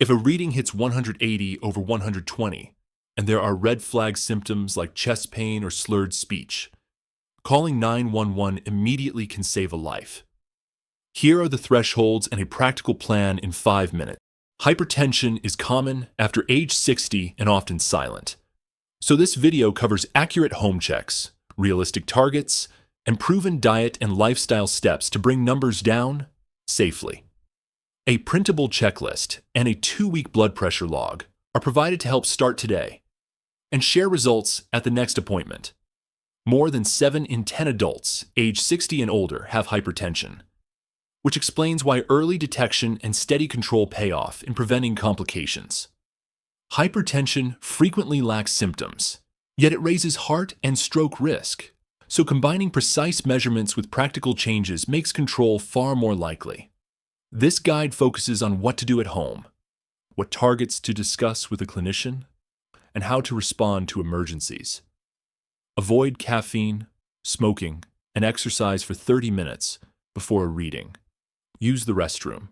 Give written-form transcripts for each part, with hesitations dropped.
If a reading hits 180 over 120, and there are red flag symptoms like chest pain or slurred speech, calling 911 immediately can save a life. Here are the thresholds and a practical plan in 5 minutes. Hypertension is common after age 60 and often silent. So this video covers accurate home checks, realistic targets, and proven diet and lifestyle steps to bring numbers down safely. A printable checklist and a 2-week blood pressure log are provided to help start today and share results at the next appointment. More than 7 in 10 adults age 60 and older have hypertension, which explains why early detection and steady control pay off in preventing complications. Hypertension frequently lacks symptoms, yet it raises heart and stroke risk, so combining precise measurements with practical changes makes control far more likely. This guide focuses on what to do at home, what targets to discuss with a clinician, and how to respond to emergencies. Avoid caffeine, smoking, and exercise for 30 minutes before a reading. Use the restroom,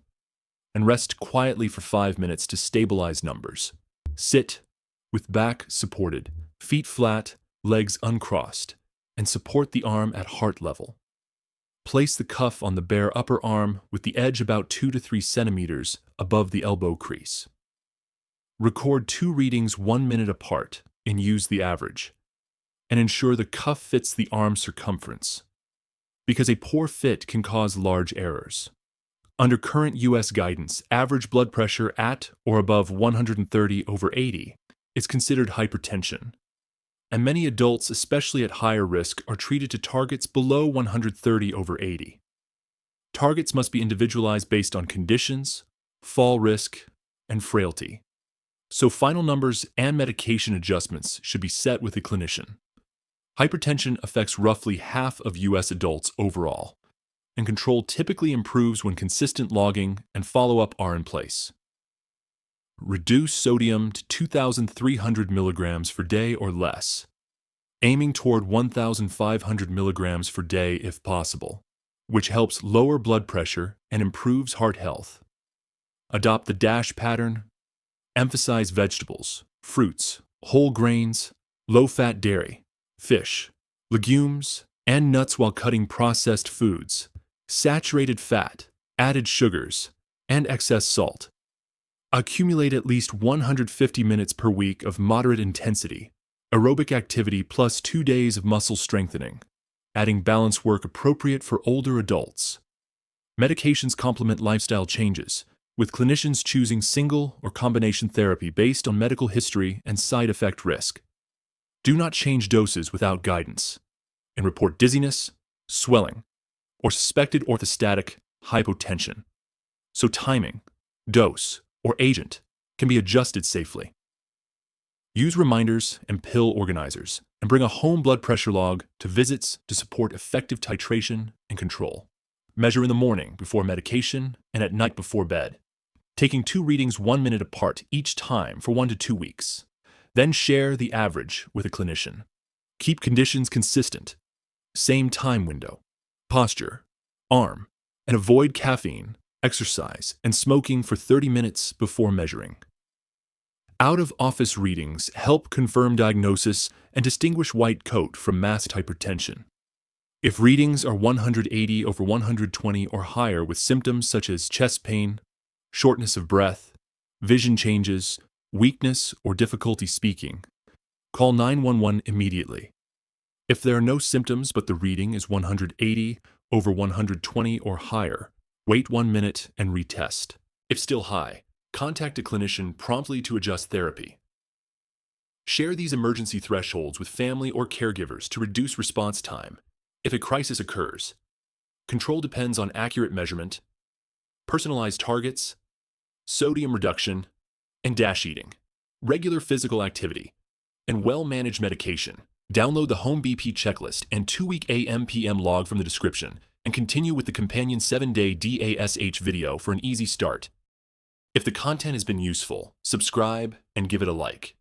and rest quietly for 5 minutes to stabilize numbers. Sit with back supported, feet flat, legs uncrossed, and support the arm at heart level. Place the cuff on the bare upper arm with the edge about 2 to 3 centimeters above the elbow crease. Record 2 readings 1 minute apart and use the average, and ensure the cuff fits the arm circumference, because a poor fit can cause large errors. Under current U.S. guidance, average blood pressure at or above 130 over 80 is considered hypertension, and many adults, especially at higher risk, are treated to targets below 130 over 80. Targets must be individualized based on conditions, fall risk, and frailty, so final numbers and medication adjustments should be set with a clinician. Hypertension affects roughly half of U.S. adults overall, and control typically improves when consistent logging and follow-up are in place. Reduce sodium to 2,300 milligrams per day or less, aiming toward 1,500 milligrams per day if possible, which helps lower blood pressure and improves heart health. Adopt the DASH pattern. Emphasize vegetables, fruits, whole grains, low-fat dairy, fish, legumes, and nuts while cutting processed foods, saturated fat, added sugars, and excess salt. Accumulate at least 150 minutes per week of moderate intensity, aerobic activity plus 2 days of muscle strengthening, adding balance work appropriate for older adults. Medications complement lifestyle changes, with clinicians choosing single or combination therapy based on medical history and side effect risk. Do not change doses without guidance, and report dizziness, swelling, or suspected orthostatic hypotension. So timing, dose, or agent can be adjusted safely. Use reminders and pill organizers, and bring a home blood pressure log to visits to support effective titration and control. Measure in the morning before medication and at night before bed, taking 2 readings 1 minute apart each time for 1 to 2 weeks. Then share the average with a clinician. Keep conditions consistent. Same time window, posture, arm, and avoid caffeine, exercise, and smoking for 30 minutes before measuring. Out-of-office readings help confirm diagnosis and distinguish white coat from masked hypertension. If readings are 180 over 120 or higher with symptoms such as chest pain, shortness of breath, vision changes, weakness, or difficulty speaking, call 911 immediately. If there are no symptoms but the reading is 180 over 120 or higher, wait 1 minute and retest. If still high, contact a clinician promptly to adjust therapy. Share these emergency thresholds with family or caregivers to reduce response time if a crisis occurs. Control depends on accurate measurement, personalized targets, sodium reduction, and DASH eating, regular physical activity, and well-managed medication. Download the Home BP checklist and 2-week AM/PM log from the description, and continue with the companion 7-day DASH video for an easy start. If the content has been useful, subscribe and give it a like.